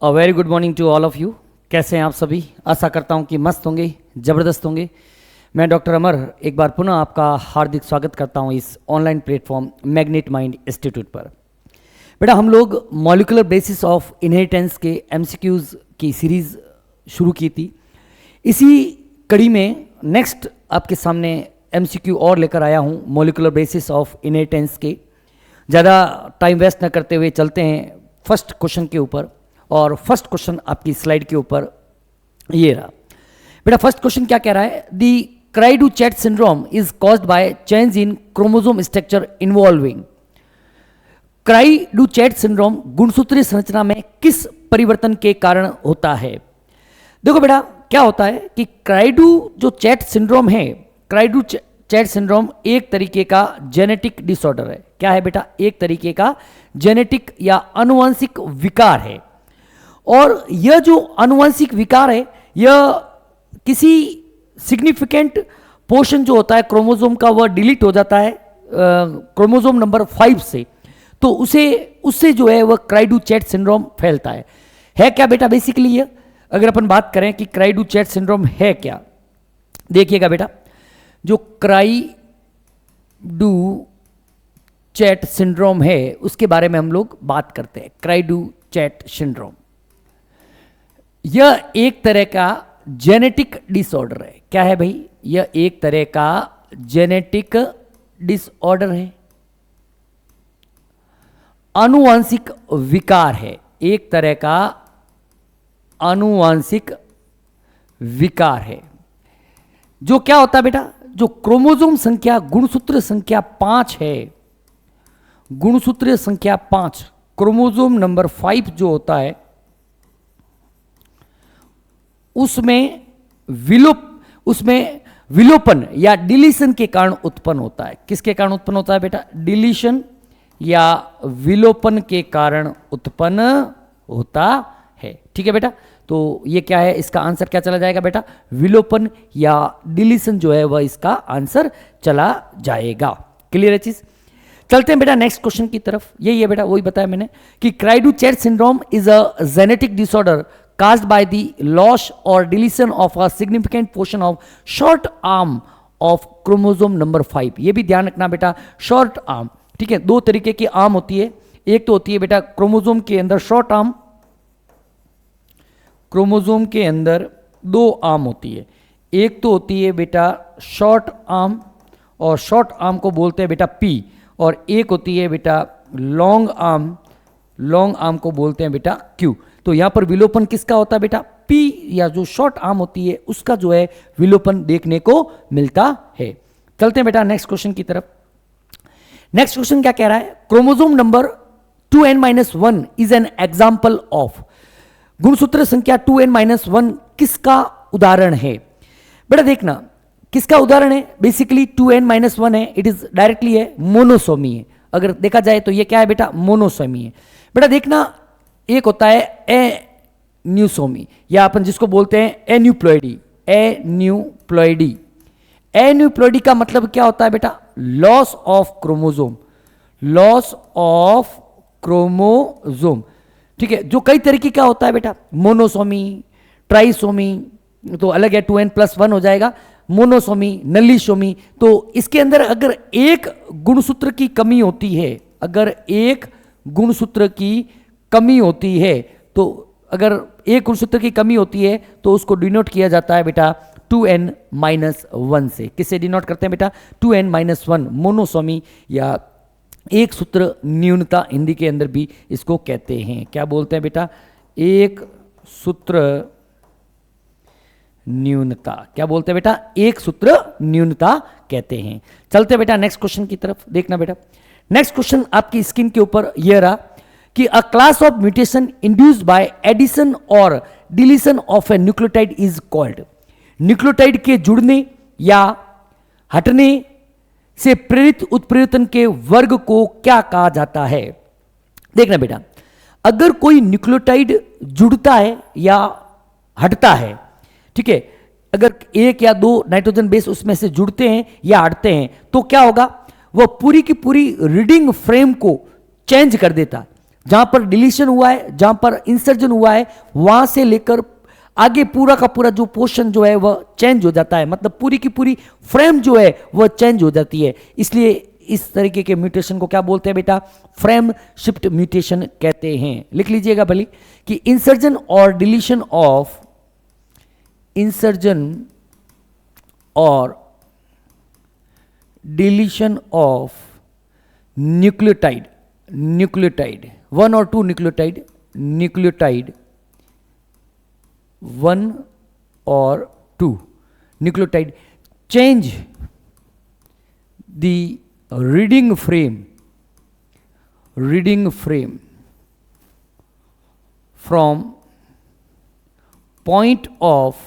Very good morning to all of you. कैसे हैं आप सभी? आशा करता हूं कि मस्त होंगे, ज़बरदस्त होंगे। मैं डॉक्टर अमर एक बार पुनः आपका हार्दिक स्वागत करता हूं इस online platform magnet mind institute पर। बेटा, हम लोग मॉलिक्यूलर बेसिस ऑफ इनहेरिटेंस के एमसीक्यूज़ की सीरीज़ शुरू की थी। इसी कड़ी में नेक्स्ट आपके सामने एमसीक्यू और लेकर आया हूं मॉलिक्यूलर बेसिस ऑफ इनहेरिटेंस के। ज़्यादा टाइम वेस्ट न करते हुए चलते हैं फर्स्ट क्वेश्चन के ऊपर। और फर्स्ट क्वेश्चन आपकी स्लाइड के ऊपर ये रहा। बेटा, फर्स्ट क्वेश्चन क्या कह रहा है? The cri du chat syndrome is caused by change in chromosome structure involving. Cri du chat syndrome गुणसूत्रीय संरचना में किस परिवर्तन के कारण होता है? देखो बेटा, क्या होता है कि क्राई-डू-चैट सिंड्रोम है, क्राई-डू-चैट सिंड्रोम एक तरीके का जेनेटिक डिसऑर्डर है। क्या है बेटा? एक तरीके का जेनेटिक या आनुवंशिक विकार है। और यह जो आनुवंशिक विकार है, यह किसी सिग्निफिकेंट पोर्शन जो होता है क्रोमोसोम का, वह डिलीट हो जाता है क्रोमोसोम नंबर 5 से। तो उससे जो है वह क्राई-डू-चैट सिंड्रोम फैलता है क्या बेटा? बेसिकली ये अगर अपन बात करें कि क्राई-डू-चैट सिंड्रोम है क्या, देखिएगा बेटा, जो क्राई-डू-चैट सिंड्रोम है उसके बारे में हम लोग बात करते हैं। क्राई-डू-चैट सिंड्रोम यह एक तरह का जेनेटिक डिसऑर्डर है। क्या है भाई? यह एक तरह का जेनेटिक डिसऑर्डर है, आनुवांशिक विकार है, एक तरह का आनुवांशिक विकार है। जो क्या होता है बेटा? जो क्रोमोसोम संख्या गुणसूत्र संख्या 5 है, गुणसूत्र संख्या 5, क्रोमोसोम नंबर 5 जो होता है उसमें विलोपन या डिलीशन के कारण उत्पन्न होता है। किसके कारण उत्पन्न होता है बेटा? डिलीशन या विलोपन के कारण उत्पन्न होता है। ठीक है बेटा, तो ये क्या है? इसका आंसर क्या चला जाएगा बेटा? विलोपन या डिलीशन जो है वह इसका आंसर चला जाएगा। क्लियर है चीज? चलते हैं बेटा नेक्स्ट क्वेश्चन की तरफ। यही है बेटा, वही बताया मैंने कि cry-do-chat syndrome is a genetic disorder caused by the loss or deletion of a significant portion of short arm of chromosome number 5। ये भी ध्यान रखना बेटा, short arm, ठीक है। दो तरीके की आर्म होती है। एक तो होती है बेटा क्रोमोसोम के अंदर शॉर्ट आर्म, क्रोमोसोम के अंदर दो आर्म होती है। एक तो होती है बेटा शॉर्ट आर्म, और शॉर्ट आर्म को बोलते हैं बेटा पी। और एक होती है बेटा लॉन्ग आर्म, लॉन्ग आर्म को बोलते हैं बेटा क्यू। तो यहां पर विलोपन किसका होता है बेटा? पी या जो शॉर्ट आर्म होती है उसका जो है विलोपन देखने को मिलता है। चलते हैं बेटा नेक्स्ट क्वेश्चन की तरफ। नेक्स्ट क्वेश्चन क्या कह रहा है? Chromosome number 2n-1 is an example of. गुणसूत्र संख्या 2n-1 किसका उदाहरण है? बेटा देखना किसका उदाहरण है। बेसिकली 2n-1 है, इट इज डायरेक्टली है मोनोसोमी है। अगर देखा जाए तो ये क्या है बेटा? मोनोसोमी है। बेटा देखना, एक होता है एन्यूसोमी, या अपन जिसको बोलते हैं एन्यूप्लॉइडी। एन्यूप्लॉइडी, एन्यूप्लॉइडी का मतलब क्या होता है बेटा? Loss of chromosome, loss of chromosome. ठीक है, जो कई तरीके का होता है बेटा, मोनोसोमी, ट्राइसोमी तो अलग है, 2n+1 हो जाएगा। मोनोसोमी, नलीसोमी, तो इसके अंदर अगर एक गुणसूत्र की कमी होती है, अगर एक गुणसूत्र की कमी होती है, तो अगर एक गुणसूत्र की कमी होती है तो उसको डिनोट किया जाता है बेटा 2n-1 से। किससे डिनोट करते हैं बेटा? 2n-1, मोनोसोमी या एक सूत्र न्यूनता हिंदी के अंदर भी इसको कहते हैं। क्या बोलते हैं बेटा? एक सूत्र न्यूनता। क्या बोलते हैं बेटा? एक सूत्र न्यूनता कहते हैं। चलते बेटा नेक्स्ट क्वेश्चन की तरफ। देखना बेटा, नेक्स्ट क्वेश्चन आपकी स्क्रीन के ऊपर यह रहा कि a class of mutation induced by addition और deletion of a nucleotide is called. Nucleotide के जुड़ने या हटने से प्रेरित उत्प्रेरतन के वर्ग को क्या कहा जाता है? देखना बेटा, अगर कोई न्यूक्लियोटाइड जुड़ता है या हटता है, ठीक है, अगर एक या दो नाइट्रोजन बेस उसमें से जुड़ते हैं या हटते हैं तो क्या होगा? वह पूरी की पूरी रीडिंग फ्रेम को चेंज कर देता है। जहां पर डिलीशन हुआ है, जहां पर इंसर्जन हुआ है, वहां से लेकर आगे पूरा का पूरा जो पोर्शन जो है वह चेंज हो जाता है, मतलब पूरी की पूरी फ्रेम जो है वह चेंज हो जाती है। इसलिए इस तरीके के म्यूटेशन को क्या बोलते हैं बेटा? फ्रेम शिफ्ट म्यूटेशन कहते हैं। लिख लीजिएगा भली कि इंसर्जन और डिलीशन ऑफ, इंसर्जन और डिलीशन ऑफ न्यूक्लियोटाइड, न्यूक्लियोटाइड 1 और 2 न्यूक्लियोटाइड, न्यूक्लियोटाइड 1 और 2 nucleotide change the reading frame, reading frame from point of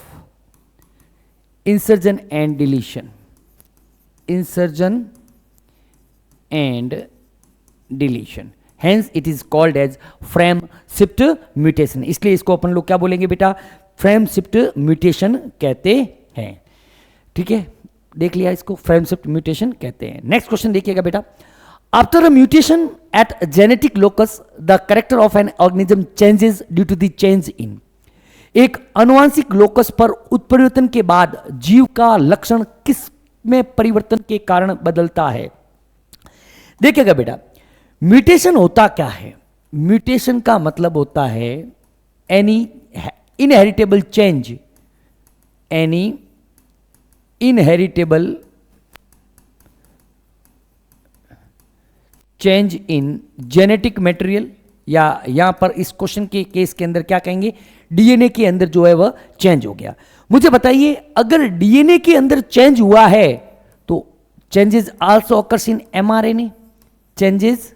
insertion and deletion, insertion and deletion, hence it is called as frame shift mutation. इसलिए इसको अपन लोग क्या बोलेंगे बेटा? Frame shift mutation कहते हैं। ठीक है, देख लिया, इसको फ्रेम शिफ्ट म्यूटेशन कहते हैं। नेक्स्ट क्वेश्चन देखिएगा बेटा, after a mutation at genetic locus the character of an organism changes due to the change in. एक अनुवांशिक लोकस पर उत्परिवर्तन के बाद जीव का लक्षण किस में परिवर्तन के कारण बदलता है? देखिएगा बेटा, म्यूटेशन होता क्या है? म्यूटेशन का मतलब होता है any inheritable change, any inheritable change in genetic material, या यहां पर इस क्वेश्चन के केस के अंदर क्या कहेंगे? डीएनए के अंदर जो है वह चेंज हो गया। मुझे बताइए, अगर डीएनए के अंदर चेंज हुआ है तो changes also occurs in mRNA, changes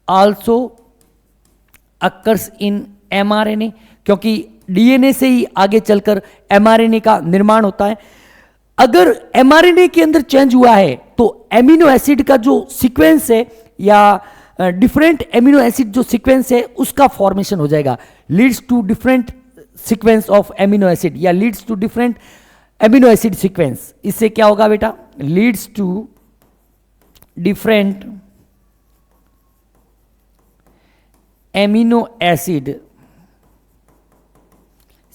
also occurs in mRNA, क्योंकि डीएनए से ही आगे चलकर एमआरएनए का निर्माण होता है। अगर एमआरएनए के अंदर चेंज हुआ है तो एमिनो एसिड का जो सीक्वेंस है या डिफरेंट एमिनो एसिड जो सीक्वेंस है उसका फॉर्मेशन हो जाएगा, leads to different sequence of amino acid या leads to different amino acid sequence. इससे क्या होगा बेटा? Leads to different amino acid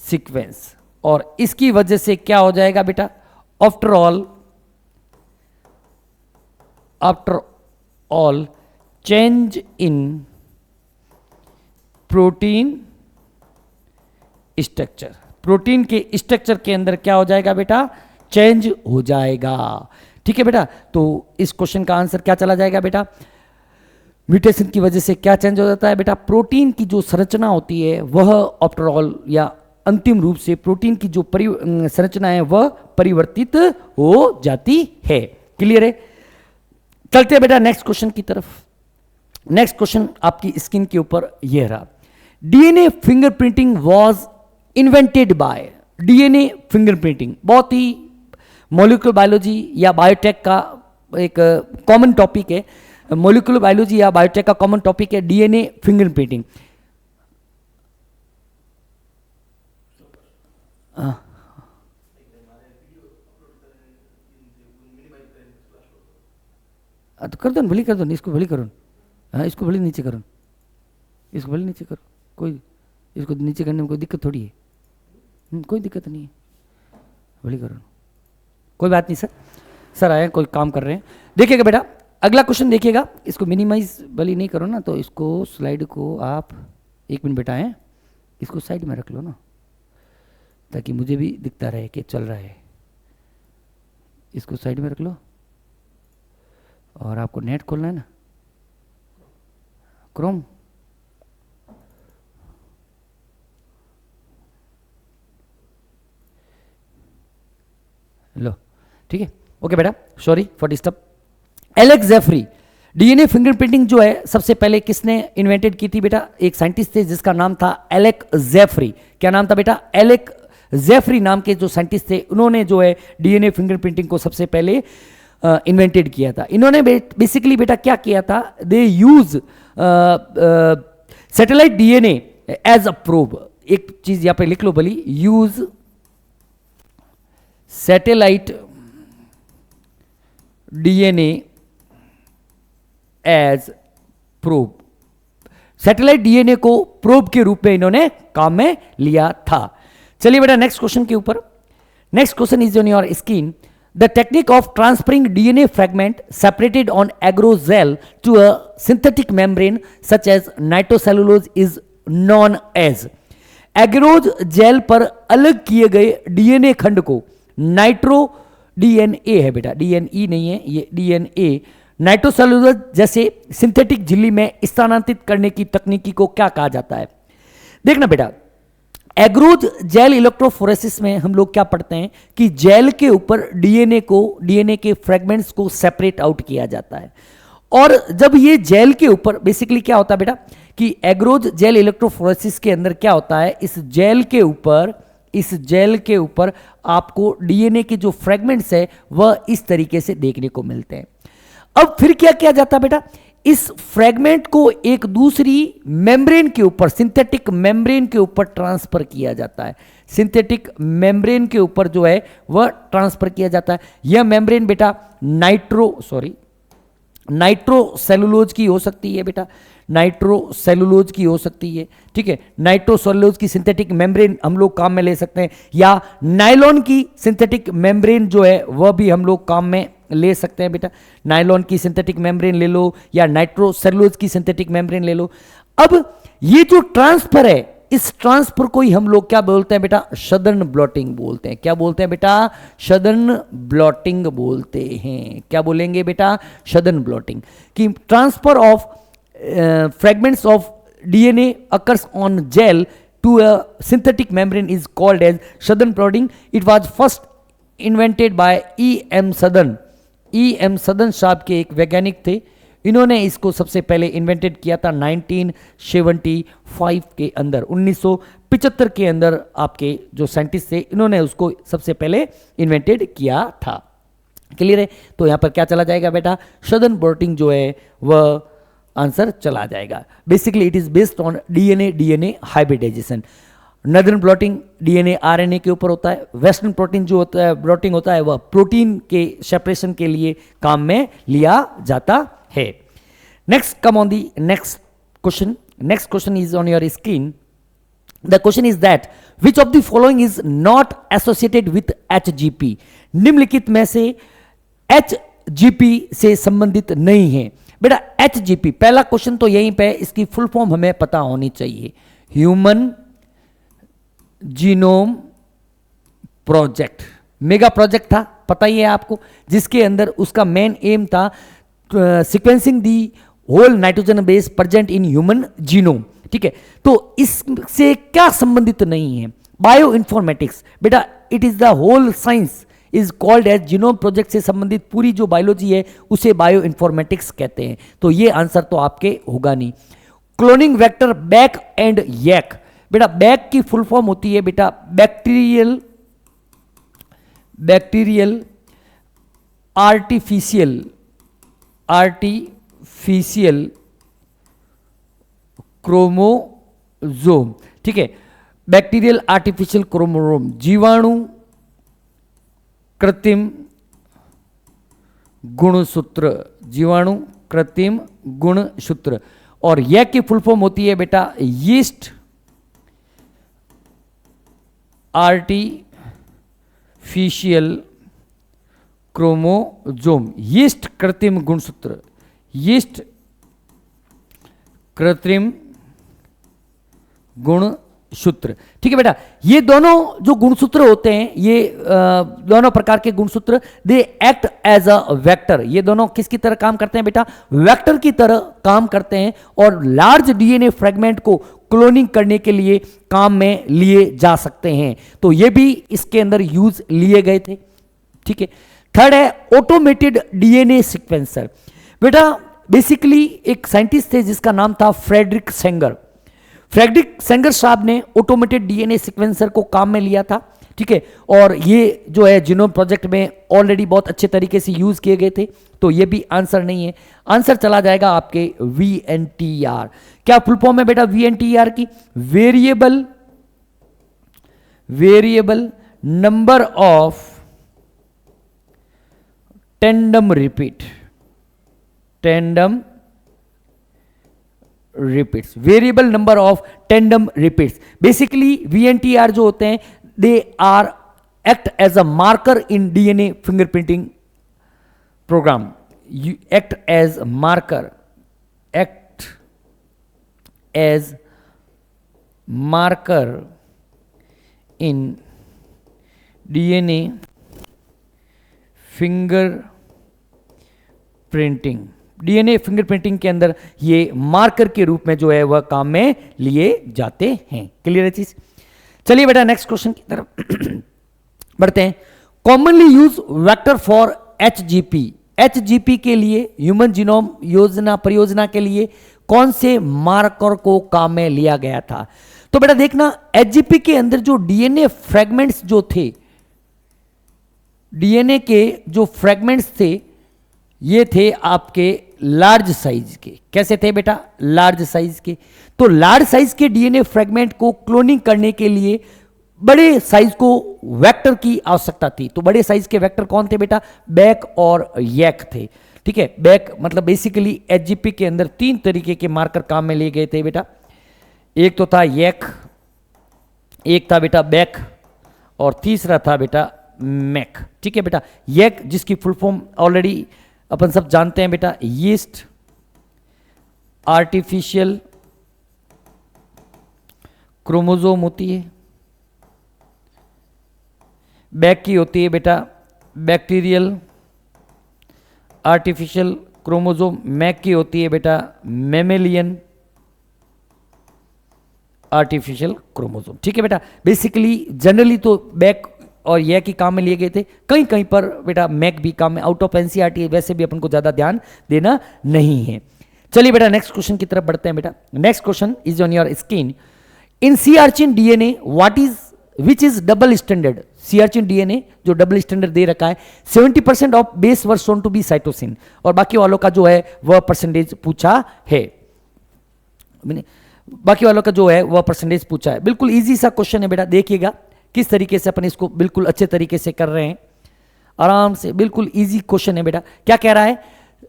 sequence, और इसकी वजह से क्या हो जाएगा बेटा? After all change in protein structure, protein के स्ट्रक्चर के अंदर क्या हो जाएगा बेटा? चेंज हो जाएगा। ठीक है बेटा, तो इस क्वेश्चन का आंसर क्या चला जाएगा बेटा? म्यूटेशन की वजह से क्या चेंज हो जाता है बेटा? प्रोटीन की जो संरचना होती है वह आफ्टर ऑल या अंतिम रूप से प्रोटीन की जो संरचना है वह परिवर्तित हो जाती है। क्लियर है? चलते हैं बेटा नेक्स्ट क्वेश्चन की तरफ। नेक्स्ट क्वेश्चन आपकी स्क्रीन के ऊपर यह रहा, DNA fingerprinting was invented by. DNA fingerprinting बहुत ही मॉलिक्यूलर बायोलॉजी या बायोटेक का एक कॉमन टॉपिक है, मॉलिक्यूलर बायोलॉजी या बायोटेक का कॉमन टॉपिक है डीएनए फिंगरप्रिंटिंग। तो कर दो ना, भली कर दो, इसको भली करो, हाँ इसको भली नीचे करो, इसको भली नीचे करो, कोई इसको नीचे करने में कोई दिक्कत थोड़ी है, कोई दिक्कत नहीं है, भली करो, कोई बात नहीं सर। सर आए कोई काम कर रहे हैं। देखिएगा बेटा अगला क्वेश्चन देखिएगा, इसको मिनिमाइज भली नहीं करो ना, तो इसको स्लाइड को आप 1 मिनट बेटा है, इसको साइड में रख लो ना, ताकि मुझे भी दिखता रहे कि चल रहा है। इसको साइड में रख लो, और आपको नेट खोलना है ना, क्रोम। लो ठीक है, ओके बेटा, sorry for disturb. Alec Jeffreys, DNA fingerprinting जो है सबसे पहले किसने इन्वेंटेड की थी बेटा? एक साइंटिस्ट थे जिसका नाम था एलेक जेफरी। क्या नाम था बेटा? एलेक जेफरी नाम के जो साइंटिस्ट थे, उन्होंने जो है डीएनए फिंगरप्रिंटिंग को सबसे पहले इन्वेंटेड किया था। इन्होंने बेसिकली बेटा क्या किया था? They use satellite DNA as a probe. एक चीज यहां पे लिख लो भली, use satellite DNA as probe. Satellite DNA को प्रोब के रूप में इन्होंने काम में लिया था। चलिए बेटा नेक्स्ट क्वेश्चन के ऊपर। Next question is on your screen. The technique of transferring DNA fragment separated on agarose gel to a synthetic membrane such as nitrocellulose is known as. Agarose gel पर अलग किए गए डीएनए खंड को नाइट्रो डीएनए है बेटा, डीएनई नहीं है ये, डीएनए नाइट्रोसेलुलोज जैसे सिंथेटिक झिल्ली में स्थानांतरित करने की तकनीकी को क्या कहा जाता है? देखना बेटा, एग्रोज जेल इलेक्ट्रोफोरेसिस में हम लोग क्या पढ़ते हैं कि जेल के ऊपर डीएनए के फ्रेगमेंट्स को सेपरेट आउट किया जाता है। और जब ये जेल के ऊपर बेसिकली क्या होता है बेटा कि एग्रोज जेल इलेक्ट्रोफोरेसिस के अंदर क्या होता है, इस जेल के ऊपर आपको डीएनए के जो फ्रेगमेंट्स है वह इस तरीके से देखने को मिलते हैं। अब फिर क्या किया जाता है बेटा, इस फ्रेगमेंट को एक दूसरी मेम्ब्रेन के ऊपर, सिंथेटिक मेम्ब्रेन के ऊपर ट्रांसफर किया जाता है। सिंथेटिक मेम्ब्रेन के ऊपर जो है वह ट्रांसफर किया जाता है। यह मेम्ब्रेन बेटा नाइट्रोसेलुलोज की हो सकती है बेटा, नाइट्रोसेलुलोज की हो सकती है, ठीक है। नाइट्रोसेलुलोज की सिंथेटिक मेम्ब्रेन हम लोग काम में ले सकते हैं, या नायलॉन की सिंथेटिक मेम्ब्रेन जो है वह भी हम लोग काम में ले सकते हैं बेटा। नायलॉन की सिंथेटिक मेम्ब्रेन ले लो या नाइट्रोसेलुलोज की सिंथेटिक मेम्ब्रेन ले लो। अब ये जो ट्रांसफर है, इस ट्रांसफर को ही हम लोग क्या बोलते हैं बेटा, सदर्न ब्लॉटिंग बोलते हैं। क्या बोलते हैं बेटा, सदर्न ब्लॉटिंग बोलते हैं। क्या बोलेंगे बेटा, सदर्न ब्लॉटिंग। कि transfer of fragments of DNA occurs on gel to a synthetic membrane is called as Southern blotting. It was first invented by E.M. Southern. E.M. Southern साहब के एक वैज्ञानिक थे, इन्होंने इसको सबसे पहले इन्वेंटेड किया था 1975 के अंदर, 1975 के अंदर आपके जो साइंटिस्ट थे इन्होंने उसको सबसे पहले इन्वेंटेड किया था। क्लियर है? तो यहाँ पर क्या चला जाएगा बेटा, सदर्न ब्लॉटिंग जो है वह आंसर चला जाएगा। Basically it is based on DNA hybridization. Northern blotting DNA RNA के ऊपर होता है। वेस्टर्न प्रोटीन जो होता है ब्लॉटिंग होता है वह प्रोटीन के सेपरेशन के लिए काम में लिया जाता है। Next come on the next question. Next question is on your screen. The question is that which of the following is not associated with HGP. निम्नलिखित में से एचजीपी से संबंधित नहीं है। बेटा एचजीपी, पहला क्वेश्चन तो यहीं पे, इसकी फुल फॉर्म हमें पता होनी चाहिए। Human genome project, mega project था, पता ही है आपको, जिसके अंदर उसका मेन एम था sequencing the whole nitrogen base present in human genome. ठीक है, तो इससे क्या संबंधित नहीं है, बायो इंफॉर्मेटिक्स। बेटा it is the whole science is called as genome project से संबंधित पूरी जो बायोलॉजी है उसे बायो इंफॉर्मेटिक्स कहते हैं। तो ये आंसर तो आपके होगा नहीं। Cloning vector BAC and YAC. बेटा बैक की फुल फॉर्म होती है बेटा बैक्टीरियल आर्टिफिशियल क्रोमोजोम। ठीक है, बैक्टीरियल आर्टिफिशियल क्रोमोजोम, जीवाणु कृत्रिम गुणसूत्र, जीवाणु कृत्रिम गुणसूत्र। और यह की फुल फॉर्म होती है बेटा यीस्ट आर्टिफिशियल क्रोमोजोम। यीस्ट कृत्रिम गुणसूत्र, यीस्ट कृत्रिम गुणसूत्र। ठीक है बेटा, ये दोनों जो गुणसूत्र होते हैं, ये दोनों प्रकार के गुणसूत्र, they act as a vector. ये दोनों किसकी तरह काम करते हैं बेटा, वेक्टर की तरह काम करते हैं और लार्ज डीएनए फ्रेगमेंट को क्लोनिंग करने के लिए काम में लिए जा सकते हैं। तो ये भी इसके अंदर यूज लिए गए थे। ठीक है, थर्ड है ऑटोमेटेड डीएनए सीक्वेंसर। बेटा बेसिकली एक साइंटिस्ट थे जिसका नाम था फ्रेडरिक सेंगर। फ्रेडरिक सेंगर साहब ने ऑटोमेटेड डीएनए सीक्वेंसर को काम में लिया था। ठीक है, और ये जो है जीनोम प्रोजेक्ट में ऑलरेडी बहुत अच्छे तरीके से यूज किए गए थे। तो ये भी आंसर नहीं है, आंसर चला जाएगा आपके VNTR। क्या फुल फॉर्म है बेटा VNTR की, variable number of tandem repeats, variable number of tandem repeats. Basically VNTR जो होते हैं they are act as a marker in DNA fingerprinting program. You act as marker, act as marker in DNA fingerprinting. DNA fingerprinting के अंदर ये marker के रूप में जो है वह काम में लिए जाते हैं। क्लियर है चीज? चलिए बेटा नेक्स्ट क्वेश्चन की तरफ बढ़ते हैं। Commonly use vector for HGP। HGP के लिए, ह्यूमन जीनोम योजना परियोजना के लिए कौन से मार्कर को काम में लिया गया था? तो बेटा देखना, HGP के अंदर जो DNA फ्रेगमेंट्स जो थे, DNA के जो फ्रेगमेंट्स थे ये थे आपके लार्ज साइज के। कैसे थे बेटा? लार्ज साइज के। तो लार्ज साइज के DNA फ्रेगमेंट को क्लोनिंग करने के लिए बड़े साइज को वेक्टर की आवश्यकता थी। तो बड़े साइज के वेक्टर कौन थे बेटा? बैक और यैक थे। ठीक है, बैक मतलब बेसिकली HGP के अंदर 3 तरीके के मार्कर काम में लिए गए थे बेटा। एक तो था यैक, एक था बेटा बैक, और तीसरा था बेटा मैक। ठीक है बेटा, यैक जिसकी फुल फॉर्म ऑलरेडी अपन सब जानते हैं बेटा, यीस्ट आर्टिफिशियल क्रोमोसोम होती है। बैक की होती है बेटा बैक्टीरियल आर्टिफिशियल क्रोमोसोम। मैक की होती है बेटा मेमेलियन आर्टिफिशियल क्रोमोसोम। ठीक है बेटा, बेसिकली जनरली तो बैक और यह की काम में लिए गए थे, कहीं कहीं पर बेटा मैक भी काम में, आउट ऑफ एनसीईआरटी वैसे भी अपन को ज्यादा ध्यान देना नहीं है। चलिए बेटा नेक्स्ट क्वेश्चन की तरफ बढ़ते हैं बेटा। Next question is on your screen. In sea urchin DNA what is which is double stranded? Sea urchin DNA जो डबल स्टैंडर्ड दे रखा है, 70% of base were shown to be cytosine, और बाकी वालों का जो है वह परसेंटेज पूछा है। बाकी वालों का जो है वह परसेंटेज पूछा है। बिल्कुल इजी सा क्वेश्चन है बेटा, देखिएगा किस तरीके से अपन इसको बिल्कुल अच्छे तरीके से कर रहे हैं, आराम से। बिल्कुल इजी क्वेश्चन है बेटा। क्या कह रहा है?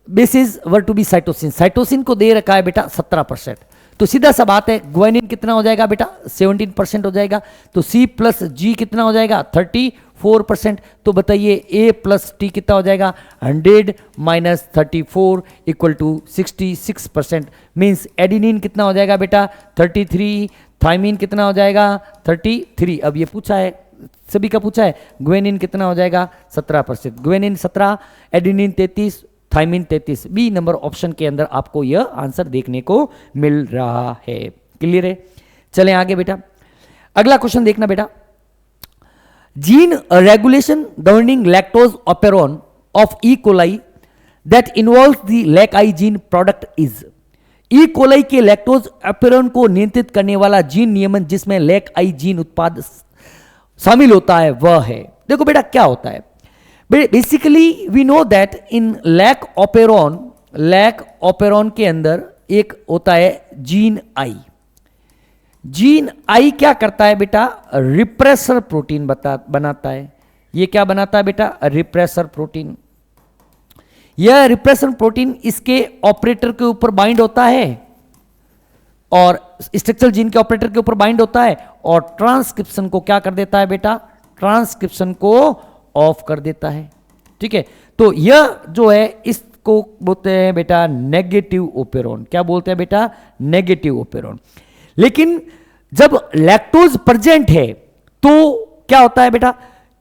Bases were to be cytosine, cytosine को दे रखा है बेटा 17%। तो सीधा सा बात है, ग्वानिन कितना हो जाएगा बेटा? 17% हो जाएगा। तो C प्लस G कितना हो जाएगा? 34%। तो बताइए A प्लस T कितना हो जाएगा? 100 minus 34 equal to 66%। Means adenine कितना हो जाएगा बेटा? 33। थाइमिन कितना हो जाएगा? 33। अब ये पूछा है, सभी का पूछा है, ग्वेनिन कितना हो जाएगा? 17%। Guanine 17, adenine 33, thymine 33। B number option के अंदर आपको यह आंसर देखने को मिल रहा है। क्लियर है? चलें आगे बेटा, अगला क्वेश्चन देखना बेटा। Gene regulation governing lactose operon of E coli that involve the lac I gene product is. E coli के लैक्टोज ऑपेरॉन को नियंत्रित करने वाला जीन नियमन जिसमें लैक आई जीन उत्पाद शामिल होता है वह है। देखो बेटा क्या होता है, basically we know that in lac operon के अंदर एक होता है जीन आई। जीन आई क्या करता है बेटा? रिप्रेसर प्रोटीन बनाता है। ये क्या बनाता है बेटा? Repressor protein. यह रिप्रेसर प्रोटीन इसके ऑपरेटर के ऊपर बाइंड होता है और स्ट्रक्चरल जीन के ऑपरेटर के ऊपर बाइंड होता है और ट्रांसक्रिप्शन को क्या कर देता है बेटा? ट्रांसक्रिप्शन को ऑफ कर देता है। ठीक है, तो यह जो है इसको बोलते हैं बेटा नेगेटिव ओपेरॉन। क्या बोलते हैं बेटा? Negative operon. लेकिन जब लैक्टोज प्रेजेंट है तो क्या होता है बेटा?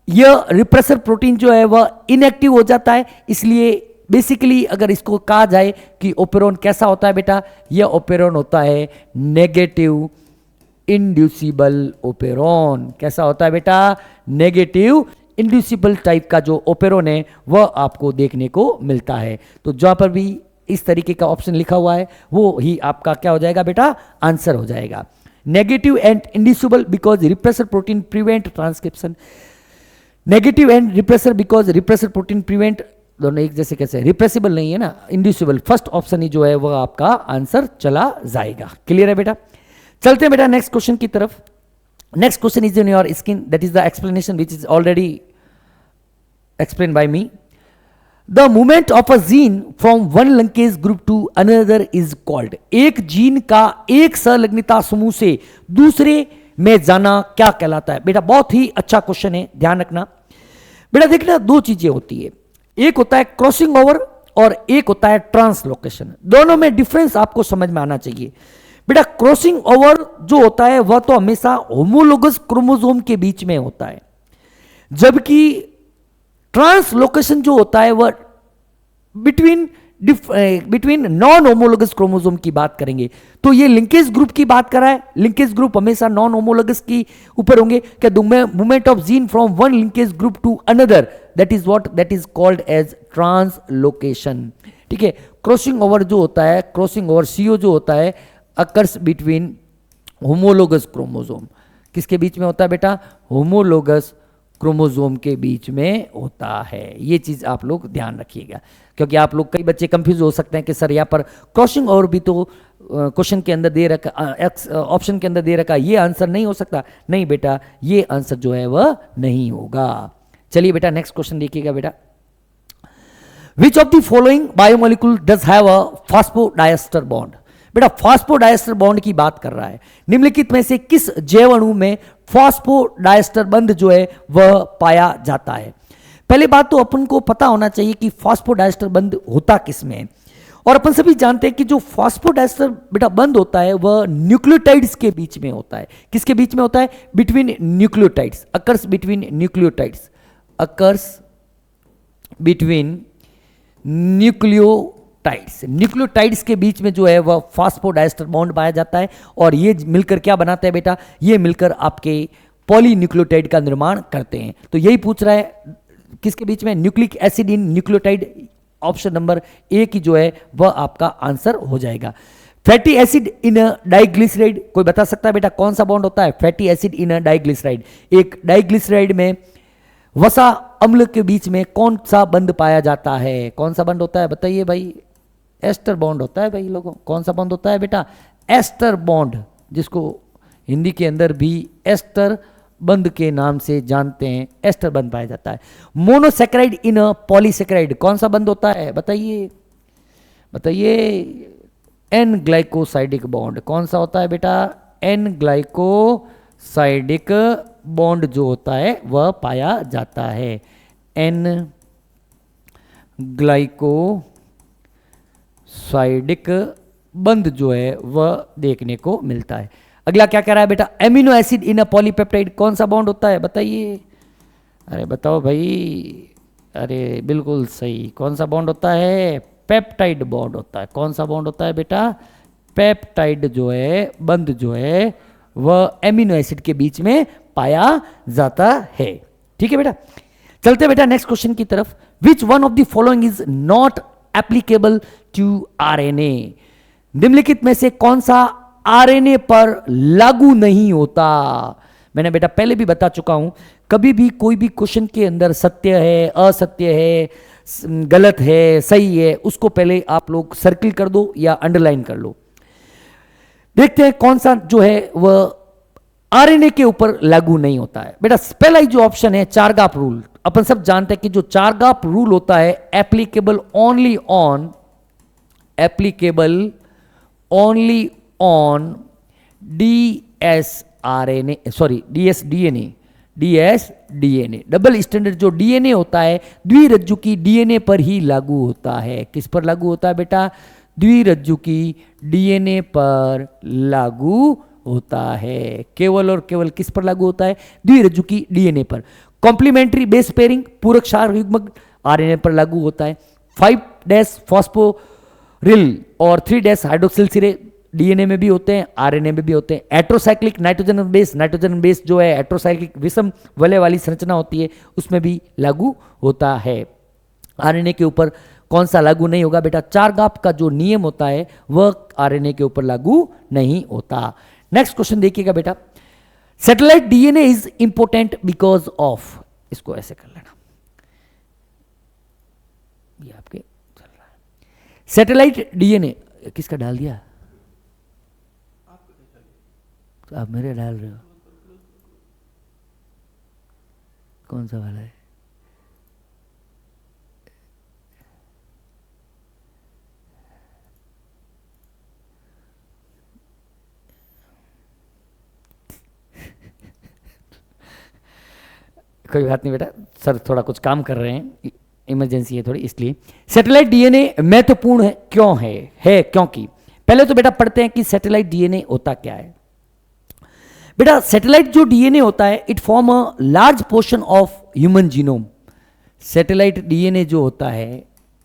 यह रिप्रेसर प्रोटीन जो है वह इनएक्टिव हो जाता है। इसलिए बेसिकली अगर इसको कहा जाए कि ओपेरॉन कैसा होता है बेटा, यह ओपेरॉन होता है नेगेटिव इंड्यूसिबल ओपेरॉन। कैसा होता है बेटा? नेगेटिव इंड्यूसिबल टाइप का जो ओपेरॉन है वह आपको देखने को मिलता है। तो जहां पर भी इस तरीके का ऑप्शन लिखा हुआ है वो ही आपका क्या हो जाएगा बेटा? आंसर हो जाएगा। Negative and inducible because repressor protein prevent transcription. Negative and repressor because repressor protein prevent, दोनों एक जैसे कैसे? रिप्रेसिबल नहीं है ना, इंड्यूसिबल। फर्स्ट ऑप्शन ही जो है वह आपका आंसर चला जाएगा। क्लियर है बेटा? चलते हैं बेटा नेक्स्ट क्वेश्चन की तरफ। Next question is in your screen, that is the explanation which is already explained by me. The movement of a gene from one linkage group to another is called. एक gene का एक संलग्नता समूह से दूसरे में जाना क्या कहलाता है? बेटा बहुत ही अच्छा क्वेश्चन है, ध्यान रखना। बेटा देखना, दो चीजें होती है, एक होता है क्रॉसिंग ओवर और एक होता है ट्रांसलोकेशन। दोनों में डिफरेंस आपको समझ में आना चाहिए। बेटा क्रॉसिंग ओवर जो होता है वह तो हमेशा होमोलोगस क्रोमोसोम के बीच में होता है, जबकि ट्रांसलोकेशन जो होता है वह बिटवीन नॉन होमोलोगस क्रोमोसोम की बात करेंगे। तो ये लिंकेज ग्रुप की बात कर रहा है, लिंकेज ग्रुप हमेशा नॉन होमोलोगस की ऊपर होंगे। क्या movement of gene from one linkage group to another, that is called as translocation. ठीक है, क्रॉसिंग ओवर जो होता है, क्रॉसिंग ओवर सीओ जो होता है अकर्स बिटवीन होमोलोगस क्रोमोसोम। किसके बीच में होता है बेटा? होमोलोगस क्रोमोसोम के बीच में होता है। ये चीज आप लोग ध्यान रखिएगा, क्योंकि आप लोग कई बच्चे कंफ्यूज हो सकते हैं कि सर यहाँ पर क्रॉसिंग ओवर भी तो क्वेश्चन के अंदर दे रखा, ऑप्शन के अंदर दे रखा, ये आंसर नहीं हो सकता। नहीं बेटा, ये आंसर जो है वह नहीं होगा। चलिए बेटा नेक्स्ट क्वेश्चन देखिएगा बेटा। विच of the following biomolecule does have a फास्फोडाइएस्टर bond? बेटा फास्फोडाइएस्टर बॉन्ड की बात कर रहा है। निम्नलिखित में से किस जैव अणु में फास्फोडाइएस्टर बंध जो है वह पाया जाता है? पहले बात तो अपन को पता होना चाहिए कि फास्फोडाइएस्टर बंध होता किस में है। और अपन सभी जानते हैं कि जो फास्फोडाइएस्टर बेटा बंध होता है वह न्यूक्लियोटाइड्स के बीच में होता है। किसके बीच में होता है? Between nucleotides, occurs between nucleotides, occurs between nucleotides. Nucleotides के बीच में जो है वह फास्फोडाइएस्टर बॉन्ड पाया जाता है, और ये मिलकर क्या बनाते हैं बेटा? ये मिलकर आपके पॉलीन्यूक्लियोटाइड का निर्माण करते हैं। तो यही पूछ रहा है किसके बीच में? Nucleic acid in nucleotide. Option number A की जो है वह आपका आंसर हो जाएगा। फैटी एसिड इन डाइग्लिसराइड, कोई बता सकता है बेटा कौन सा बॉन्ड होता है? Fatty acid in diglyceride. एक डाइग्लिसराइड में वसा अम्ल के बीच में कौन सा बंध पाया जाता है? कौन सा बंध होता है बताइए भाई? एस्टर बॉन्ड होता है भाई लोगों। कौन सा बॉन्ड होता है बेटा? एस्टर बॉन्ड, जिसको हिंदी के अंदर भी एस्टर बंध के नाम से जानते हैं, एस्टर बंध पाया जाता है। मोनोसेक्राइड इन पॉलीसेक्राइड, कौन सा बंध होता है बताइए? बताइए। N glycosidic bond. कौन सा होता है बेटा? एन ग्लाइकोसाइडिक बॉन्ड जो होता है वह पाया जाता है। एन ग्लाइकोसाइडिक बंध जो है वह देखने को मिलता है। अगला क्या कह रहा है बेटा? Amino acid in a polypeptide, कौन सा बॉन्ड होता है बताइए? अरे बताओ भाई। अरे बिल्कुल सही, कौन सा बॉन्ड होता है? पेप्टाइड बॉन्ड होता है। कौन सा बॉन्ड होता है बेटा? पेप्टाइड जो है बंध जो है वह एमिनो एसिड के बीच में पाया जाता है। ठीक है बेटा, चलते बेटा नेक्स्ट क्वेश्चन की तरफ। Which one of the following is not applicable to RNA? निम्नलिखित में से कौन सा आरएनए पर लागू नहीं होता? मैंने बेटा पहले भी बता चुका हूं, कभी भी कोई भी क्वेश्चन के अंदर सत्य है, असत्य है, गलत है, सही है, उसको पहले आप लोग सर्किल कर दो या अंडरलाइन कर लो। देखते हैं कौन सा जो है वह आरएनए के ऊपर लागू नहीं होता है। बेटा पहला ही जो ऑप्शन है चारगाप रूल। अपन सब जानते हैं कि जो चारगाप रूल होता है applicable only on dsDNA. Double standard जो डीएनए होता है द्विरज्जु की डीएनए पर ही लागू होता है। किस पर लागू होता है बेटा? द्विरज्जु की डीएनए पर लागू होता है। केवल और केवल किस पर लागू होता है? द्विरज्जु की डीएनए पर। कॉम्प्लीमेंट्री बेस पेयरिंग, पूरक क्षार युग्मक आरएनए पर लागू होता है। 5' फॉस्फोरिल और 3' हाइड्रोक्सिल सिरे डीएनए में भी होते हैं, आरएनए में भी होते हैं। एट्रोसाइक्लिक नाइट्रोजन बेस जो है एट्रोसाइक्लिक विषम वलय वाली संरचना होती है उसमें भी लागू होता है। आरएनए के ऊपर कौन सा लागू नहीं होगा बेटा? चारगाप का जो नियम होता है वह आरएनए के ऊपर लागू नहीं होता। नेक्स्ट क्वेश्चन देखिएगा बेटा। Satellite DNA is important because of, इसको ऐसे कर लेना, ये आपके चल रहा है। सैटेलाइट डीएनए किसका डाल दिया? तो आप मेरे डाल रहे हो, कौन सा वाला है? कोई बात नहीं बेटा, सर थोड़ा कुछ काम कर रहे हैं, इमरजेंसी है थोड़ी इसलिए। सैटेलाइट डीएनए महत्वपूर्ण है, क्यों है क्योंकि पहले तो बेटा पढ़ते हैं कि सैटेलाइट डीएनए होता क्या है। बेटा सैटेलाइट जो डीएनए होता है, it form a large portion of human genome. Satellite DNA जो होता है,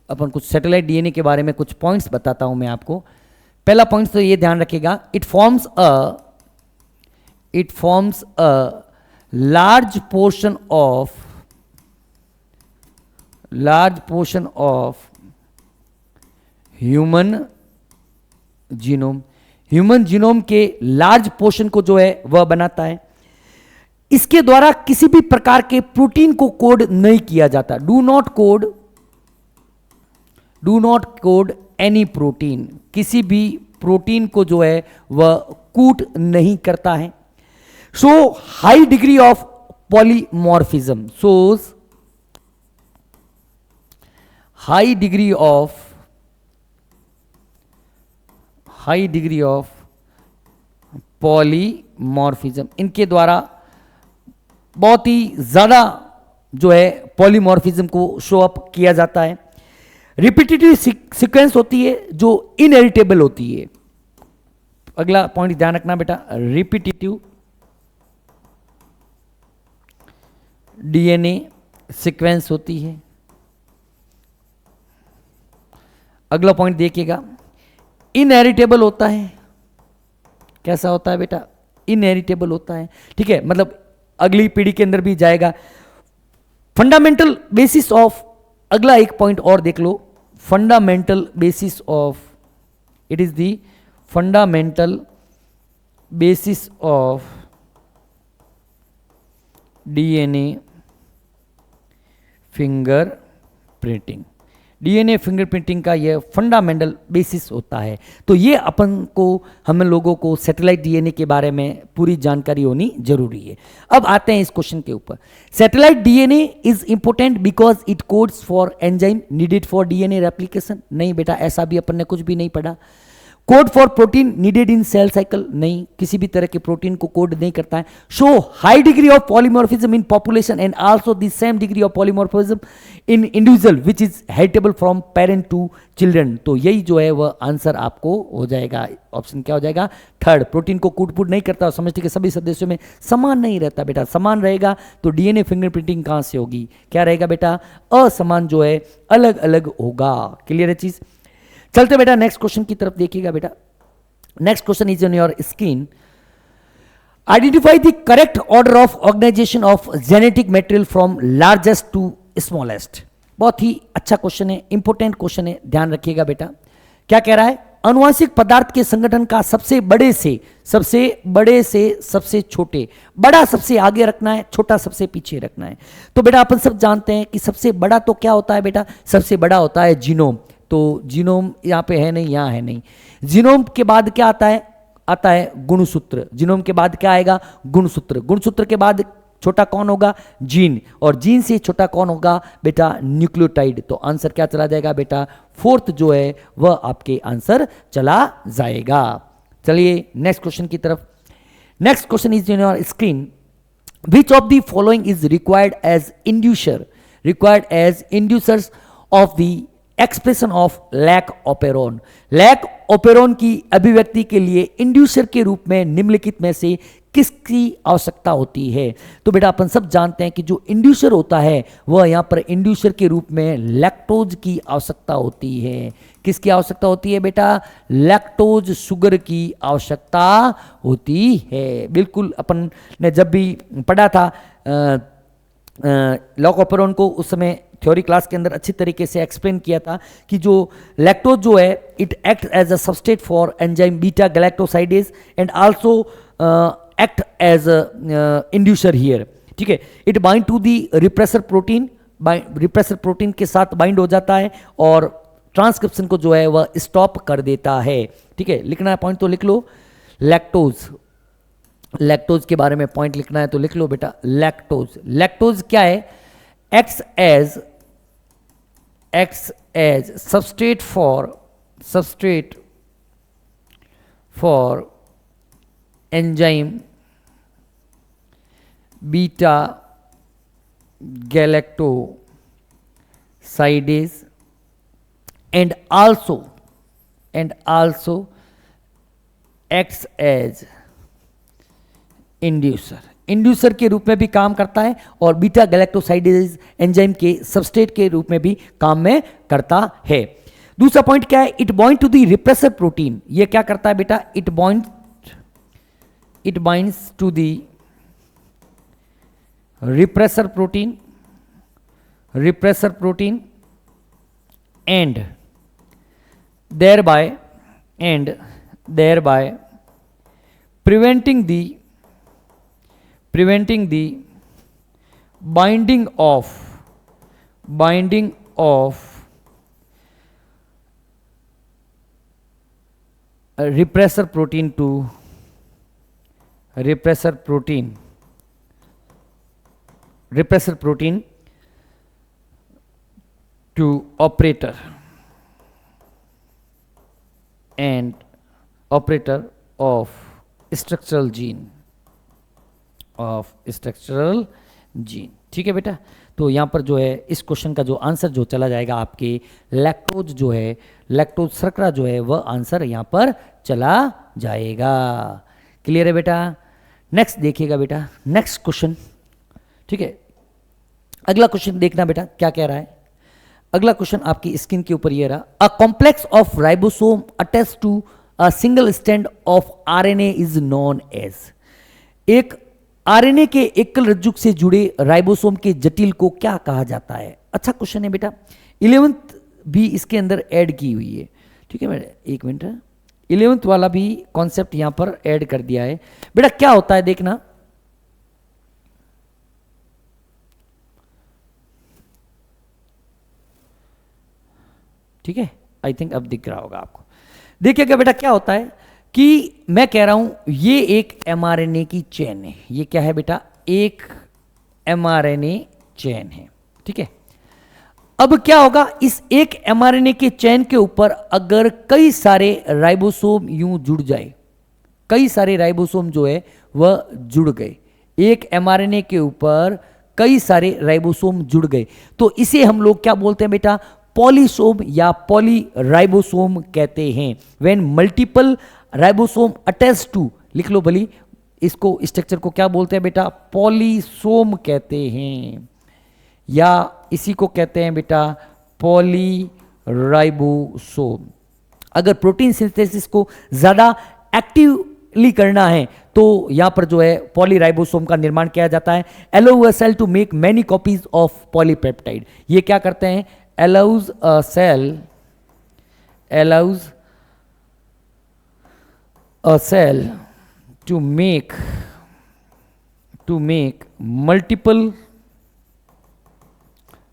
अपन कुछ सैटेलाइट डीएनए के बारे में कुछ पॉइंट्स बताता हूं मैं आपको। पहला पॉइंट तो ये ध्यान रखिएगा, it forms a large portion of human genome के लार्ज पोर्शन को जो है वह बनाता है। इसके द्वारा किसी भी प्रकार के प्रोटीन को कोड नहीं किया जाता। Do not code any protein, किसी भी प्रोटीन को जो है वह कूट नहीं करता है। So high degree of polymorphism shows high degree of polymorphism। इनके द्वारा बहुत ही ज्यादा जो है पॉलीमॉर्फिज्म को शो अप किया जाता है। रिपीटेटिव सीक्वेंस होती है जो इनहेरिटेबल होती है। अगला पॉइंट ध्यान रखना बेटा, रिपीटेटिव डीएनए सीक्वेंस होती है। अगला पॉइंट देखिएगा, इनहेरिटेबल होता है। कैसा होता है बेटा? इनहेरिटेबल होता है, ठीक है, मतलब अगली पीढ़ी के अंदर भी जाएगा। फंडामेंटल बेसिस ऑफ, अगला एक पॉइंट और देख लो, fundamental basis of, it is the fundamental basis of DNA fingerprinting. DNA fingerprinting का यह फंडामेंटल बेसिस होता है। तो ये अपन को, हम लोगों को सैटेलाइट डीएनए के बारे में पूरी जानकारी होनी जरूरी है। अब आते हैं इस क्वेश्चन के ऊपर। Satellite DNA is important because it codes for enzyme needed for DNA replication. नहीं बेटा, ऐसा भी अपन ने कुछ भी नहीं पढ़ा। Code for protein needed in cell cycle, नहीं, किसी भी तरह के प्रोटीन को कोड नहीं करता है। Show high degree of polymorphism in population and also the same degree of polymorphism in individual which is heritable from parent to children. तो यही जो है वह आंसर आपको हो जाएगा। ऑप्शन क्या हो जाएगा? थर्ड। प्रोटीन को कूट नहीं करता और समष्टि के सभी सदस्यों में समान नहीं रहता बेटा। समान रहेगा तो डीएनए फिंगरप्रिंटिंग कहां से होगी? क्या रहेगा बेटा? असमान जो है अलग अलग होगा। क्लियर है चीज? चलते बेटा नेक्स्ट क्वेश्चन की तरफ देखिएगा बेटा। Next question is on your screen. Identify the correct order of organization of genetic material from largest to smallest. बहुत ही अच्छा क्वेश्चन है, इंपॉर्टेंट क्वेश्चन है, ध्यान रखिएगा बेटा। क्या कह रहा है? आनुवांशिक पदार्थ के संगठन का सबसे बड़े से सबसे छोटे, बड़ा सबसे आगे रखना है, छोटा सबसे पीछे रखना है। तो बेटा अपन सब जानते हैं कि सबसे बड़ा तो क्या होता है बेटा? सबसे बड़ा होता है जीनोम। तो जीनोम यहाँ पे है नहीं, यहाँ है नहीं। जीनोम के बाद क्या आता है? आता है गुणसूत्र। जीनोम के बाद क्या आएगा? गुणसूत्र। गुणसूत्र के बाद छोटा कौन होगा? जीन। और जीन से छोटा कौन होगा बेटा? न्यूक्लियोटाइड। तो आंसर क्या चला जाएगा बेटा? फोर्थ जो है वह आपके आंसर चला जाएगा। चलिए नेक्स्ट क्वेश्चन की तरफ। Next question is on your screen. Which of the following is required as inducers of the expression of lac operon. Lac operon की अभिव्यक्ति के लिए इंड्यूसर के रूप में निम्नलिखित में से किसकी आवश्यकता होती है? तो बेटा अपन सब जानते हैं कि जो इंड्यूसर होता है वह यहां पर इंड्यूसर के रूप में लैक्टोज की आवश्यकता होती है। किसकी आवश्यकता होती है बेटा? लैक्टोज शुगर की आवश्यकता होती है। बिल्कुल अपन ने जब भी पढ़ा था लैक ऑपेरोन को, उस समय थ्योरी क्लास के अंदर अच्छी तरीके से एक्सप्लेन किया था कि जो लैक्टोज जो है it act as a substrate for enzyme beta galactosidase and also act as inducer here. ठीक है, it bind to the repressor protein, repressor protein के साथ बाइंड हो जाता है और ट्रांसक्रिप्शन को जो है वह स्टॉप कर देता है। ठीक है, लिखना है पॉइंट तो लिख लो। लैक्टोज के बारे में पॉइंट लिखना है तो लिख लो बेटा। लैक्टोज क्या है? Acts as substrate for enzyme beta galactosidase and also acts as inducer के रूप में भी काम करता है और बीटा गैलेक्टोसाइडेज एंजाइम के सबस्ट्रेट के रूप में भी काम में करता है। दूसरा पॉइंट क्या है, it bind to the repressor protein. ये क्या करता है बेटा, it binds to the repressor protein and thereby preventing the binding of repressor protein to operator of structural gene ठीक है बेटा। तो यहाँ पर जो है इस क्वेश्चन का जो आंसर जो चला जाएगा आपके लैक्टोज शर्करा जो है वह आंसर यहाँ पर चला जाएगा। क्लियर है बेटा। नेक्स्ट देखिएगा बेटा, नेक्स्ट क्वेश्चन, ठीक है। अगला क्वेश्चन देखना बेटा क्या कह रहा है। अगला क्वेश्चन आपकी स्क्रीन के ऊपर ये रहा, a complex of ribosome attach to a single strand of RNA is known as. एक आरएनए के एकल रज्जुक से जुड़े राइबोसोम के जटिल को क्या कहा जाता है। अच्छा क्वेश्चन है बेटा, 11th भी इसके अंदर ऐड की हुई है, ठीक है बेटा। एक मिनट, 11th वाला भी कॉन्सेप्ट यहां पर ऐड कर दिया है बेटा। क्या होता है देखना, ठीक है, आई थिंक अब दिख रहा होगा आपको। देखिएगा बेटा क्या होता है कि मैं कह रहा हूं ये एक एमआरएनए की चेन है। ये क्या है बेटा, एक एमआरएनए चेन है, ठीक है। अब क्या होगा, इस एक एमआरएनए के चेन के ऊपर अगर कई सारे राइबोसोम यूं जुड़ जाए, कई सारे राइबोसोम जो है वह जुड़ गए, एक एमआरएनए के ऊपर कई सारे राइबोसोम जुड़ गए, तो इसे हम लोग क्या बोलते हैं बेटा, पॉलीसोम या पॉलीराइबोसोम कहते हैं। When multiple ribosome attach to, लिख लो भली, इसको स्ट्रक्चर को क्या बोलते हैं बेटा, पॉलीसोम कहते हैं, या इसी को कहते हैं बेटा पॉलीराइबोसोम। अगर प्रोटीन सिंथेसिस को ज्यादा एक्टिवली करना है तो यहां पर जो है पॉलीराइबोसोम का निर्माण किया जाता है। Allow a cell to make many copies of polypeptide. ये क्या करते हैं, allows a cell to make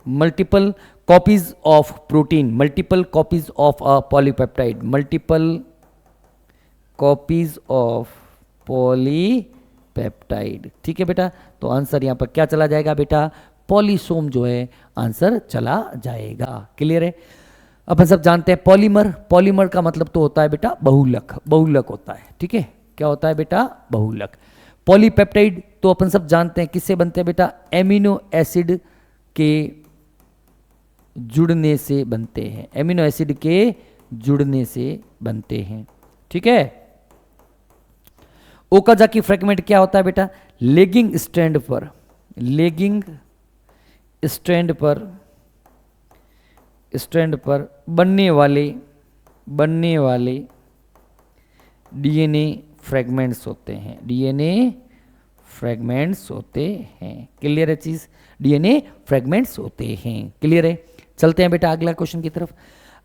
multiple copies of protein, multiple copies of a polypeptide, multiple copies of polypeptide, ठीक है बेटा। तो आंसर यहां पर क्या चला जाएगा बेटा, पॉलीसोम जो है आंसर चला जाएगा। क्लियर है। अपन सब जानते हैं पॉलीमर का मतलब तो होता है बेटा बहुलक होता है, ठीक है। क्या होता है बेटा, बहुलक। पॉलीपेप्टाइड तो अपन सब जानते हैं किससे बनते हैं बेटा, एमिनो एसिड के जुड़ने से बनते हैं, एमिनो एसिड के जुड़ने से बनते हैं, ठीक है। ओकाजाकी फ्रैगमेंट क्या होता है बेटा, लेगिंग स्ट्रैंड पर बनने वाले डीएनए फ्रैगमेंट्स होते हैं, क्लियर है चीज, डीएनए फ्रैगमेंट्स होते हैं, क्लियर है। चलते हैं बेटा अगला क्वेश्चन की तरफ।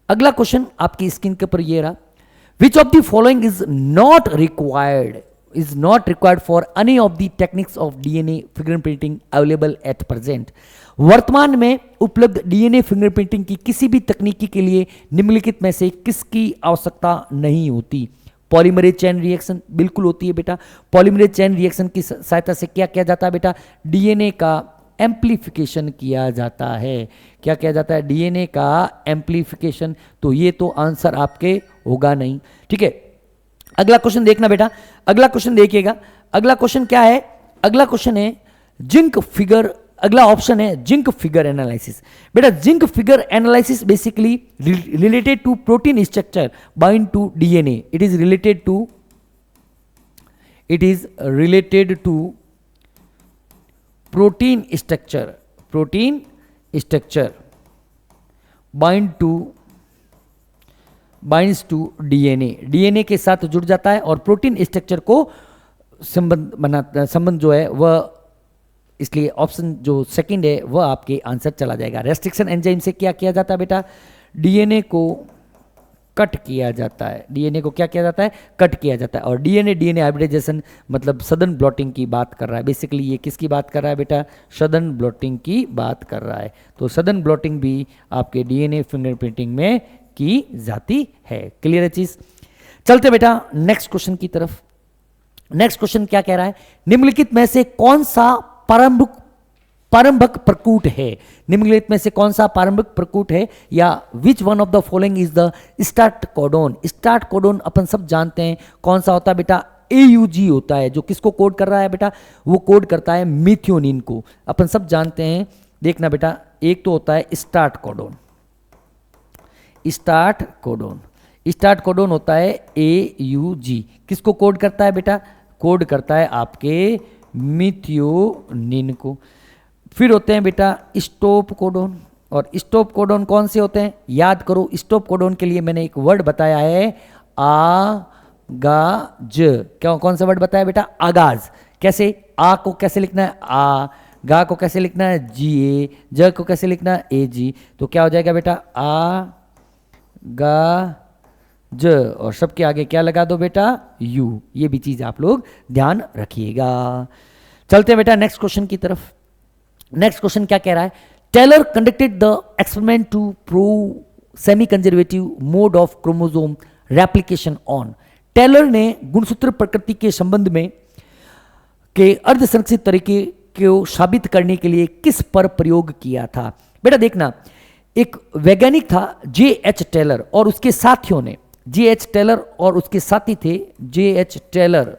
अगला क्वेश्चन आपकी स्क्रीन के ऊपर ये रहा, विच of the following is not required for any of the techniques of DNA fingerprinting available at present. वर्तमान में उपलब्ध डीएनए फिंगरप्रिंटिंग की किसी भी तकनीकी के लिए निम्नलिखित में से किसकी आवश्यकता नहीं होती। पॉलीमरेज चेन रिएक्शन बिल्कुल होती है बेटा। पॉलीमरेज चेन रिएक्शन की सहायता से क्या किया जाता है बेटा, डीएनए का एम्प्लीफिकेशन किया जाता है। क्या किया जाता है, डीएनए का एम्प्लीफिकेशन। तो ये तो आंसर आपके होगा नहीं, ठीक है। अगला क्वेश्चन देखना बेटा, अगला क्वेश्चन देखिएगा। अगला क्वेश्चन क्या है, अगला क्वेश्चन है जिंक फिगर अगला ऑप्शन है जिंक फिगर एनालिसिस। बेटा zinc finger analysis basically related to protein structure bind to DNA. It is related to protein structure binds to DNA के साथ जुड़ जाता है और प्रोटीन स्ट्रक्चर को संबंध जो है वह, इसलिए ऑप्शन जो सेकंड है वह आपके आंसर चला जाएगा। रेस्ट्रिक्शन एंजाइम से क्या किया जाता है बेटा, डीएनए को कट किया जाता है। डीएनए को क्या किया जाता है, कट किया जाता है। और डीएनए हाइब्रिडाइजेशन मतलब सदन ब्लॉटिंग की बात कर रहा है। बेसिकली ये किसकी बात कर रहा है बेटा, सदन ब्लॉटिंग की बात कर रहा है। तो सदन ब्लॉटिंग भी आपके डीएनए फिंगरप्रिंटिंग में की जाती है। क्लियर है चीज। चलते बेटा नेक्स्ट क्वेश्चन की तरफ। नेक्स्ट क्वेश्चन क्या कह रहा है, निम्नलिखित में से कौन सा प्रारंभक प्रकूट है। निम्नलिखित में से कौन सा प्रारंभिक प्रकूट है, या which one of the following is the start codon. Start codon अपन सब जानते हैं कौन सा होता है बेटा, AUG होता है। जो किसको कोड कर रहा है बेटा, वो कोड करता है मिथियोनिन को। अपन सब जानते हैं, देखना बेटा, एक तो होता है स्टार्ट कोडोन। स्टार्ट कोडोन होता है AUG। किसको कोड करता है बेटा, कोड करता है आपके मिथियोनिन को। फिर होते हैं बेटा स्टॉप कोडोन। और स्टॉप कोडोन कौन से होते हैं, याद करो। स्टॉप कोडोन के लिए मैंने एक वर्ड बताया है, आगाज। क्या, कौन सा वर्ड बताया बेटा, आगाज। कैसे, आ को कैसे लिखना है, आ, गा को कैसे लिखना है, GA, ज को कैसे लिखना है, AG। तो क्या हो जाएगा बेटा, आ गा ज, और सबके आगे क्या लगा दो बेटा, U। ये भी चीज आप लोग ध्यान रखिएगा। चलते हैं बेटा नेक्स्ट क्वेश्चन की तरफ। नेक्स्ट क्वेश्चन क्या कह रहा है, Taylor conducted the experiment to prove semi conservative mode of chromosome replication on. Taylor ने गुणसूत्र प्रकृति के संबंध में के अर्धसंरक्षित तरीके को साबित करने के लिए किस पर प्रयोग किया था। बेटा देखना, एक वैज्ञानिक था JH टेलर और उसके साथियों ने, JH टेलर और उसके साथी थे JH टेलर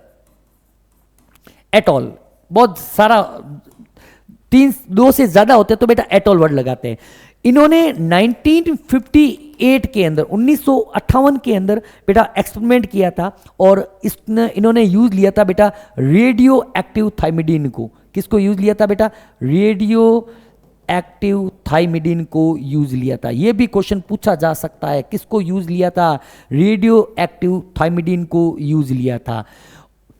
एटॉल। बहुत सारा 2 से ज्यादा होते हैं तो बेटा एटॉल वर्ड लगाते हैं। इन्होंने 1958 के अंदर, 1958 के अंदर बेटा एक्सपेरिमेंट किया था और इन्होंने यूज लिया था बेटा रेडियो एक्टिव थाइमिडीन को। किसको यूज लिया था बेटा, रेडियो एक्टिव थाइमिडीन को यूज लिया था। यह भी क्वेश्चन पूछा जा सकता है, किसको यूज लिया था, रेडियो एक्टिव थाइमिडीन को यूज लिया था।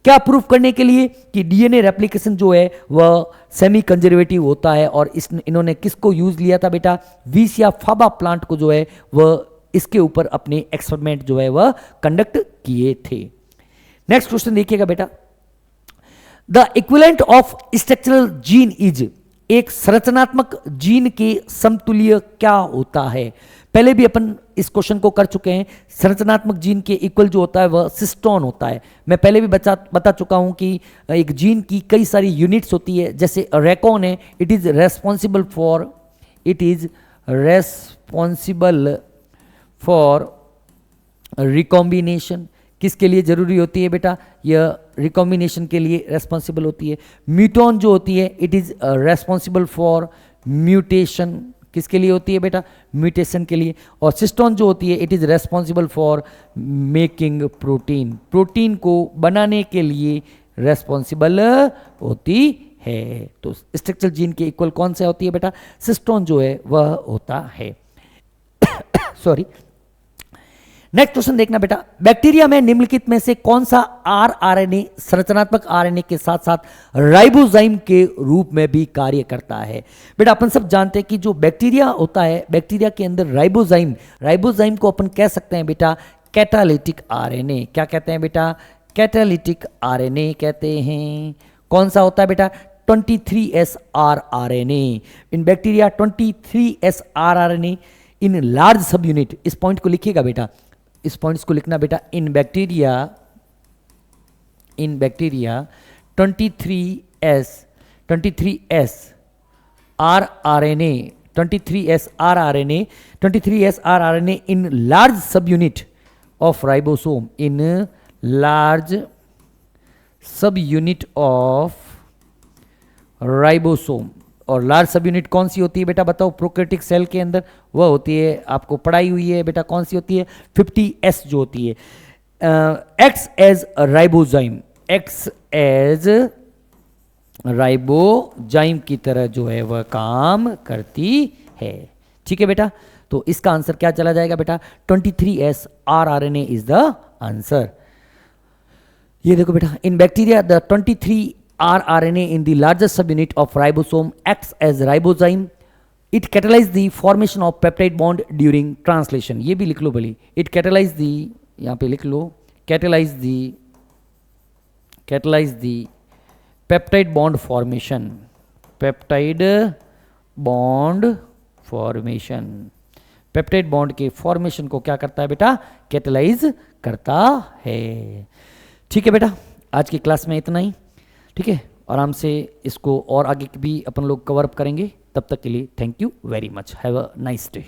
क्या प्रूफ करने के लिए कि डीएनए रेप्लिकेशन जो है वह सेमी कंजर्वेटिव होता है। और इन्होंने किसको यूज लिया था बेटा, वीसिया फाबा प्लांट को जो है वह इसके ऊपर अपने एक्सपेरिमेंट जो है वह कंडक्ट किए थे। नेक्स्ट क्वेश्चन देखिएगा बेटा, the equivalent of structural gene is. एक संरचनात्मक जीन के समतुल्य क्या होता है। पहले भी अपन इस क्वेश्चन को कर चुके हैं। संरचनात्मक जीन के इक्वल जो होता है वह सिस्टोन होता है। मैं पहले भी बता चुका हूं कि एक जीन की कई सारी यूनिट्स होती है। जैसे रेकॉन है, it is responsible for recombination. किसके लिए जरूरी होती है बेटा, यह रिकॉम्बिनेशन के लिए रेस्पॉन्सिबल होती है। म्यूटॉन जो होती है, it is responsible for mutation. किसके लिए होती है बेटा, म्यूटेशन के लिए। और सिस्टोन जो होती है, it is responsible for making protein. Protein को बनाने के लिए रेस्पॉन्सिबल होती है। तो स्ट्रक्चरल जीन के इक्वल कौन सा होती है बेटा, सिस्टोन जो है वह होता है। सॉरी। नेक्स्ट क्वेश्चन देखना बेटा, बैक्टीरिया में निम्नलिखित में से कौन सा आरएनए संरचनात्मक आरएनए के साथ साथ राइबोजाइम के रूप में भी कार्य करता है। बेटा अपन सब जानते हैं कि जो बैक्टीरिया होता है, बैक्टीरिया के अंदर राइबोजाइम को अपन कह सकते हैं बेटा कैटालिटिक आरएनए। क्या कहते हैं बेटा, कैटालिटिक आरएनए कहते हैं। कौन सा होता है बेटा, 23S rRNA। In bacteria 23S rRNA in large सब यूनिट। इस पॉइंट को लिखिएगा बेटा, इस पॉइंट्स को लिखना बेटा, इन bacteria 23S rRNA in large subunit of ribosome, in large subunit of ribosome और लार्ज सब यूनिट कौन सी होती है बेटा बताओ प्रोकैरियोटिक सेल के अंदर? वह होती है, आपको पढ़ाई हुई है बेटा, कौन सी होती है? 50S जो होती है, acts as ribozyme, acts as ribozyme की तरह जो है वह काम करती है। ठीक है बेटा, तो इसका आंसर क्या चला जाएगा बेटा? 23S rRNA is the answer. ये देखो बेटा, इन bacteria the 23 rRNA in the largest subunit of ribosome acts as ribozyme. It catalyzes the formation of peptide bond during translation. ये भी लिख लो भली, it catalyze the, यहाँ पे लिख लो, catalyze the peptide bond formation, peptide bond formation, peptide bond के formation को क्या करता है बेटा? कैटेलाइज करता है। ठीक है बेटा, आज की क्लास में इतना ही। ठीक है, आराम से इसको और आगे भी अपन लोग कवर अप करेंगे। तब तक के लिए thank you very much, have a nice day.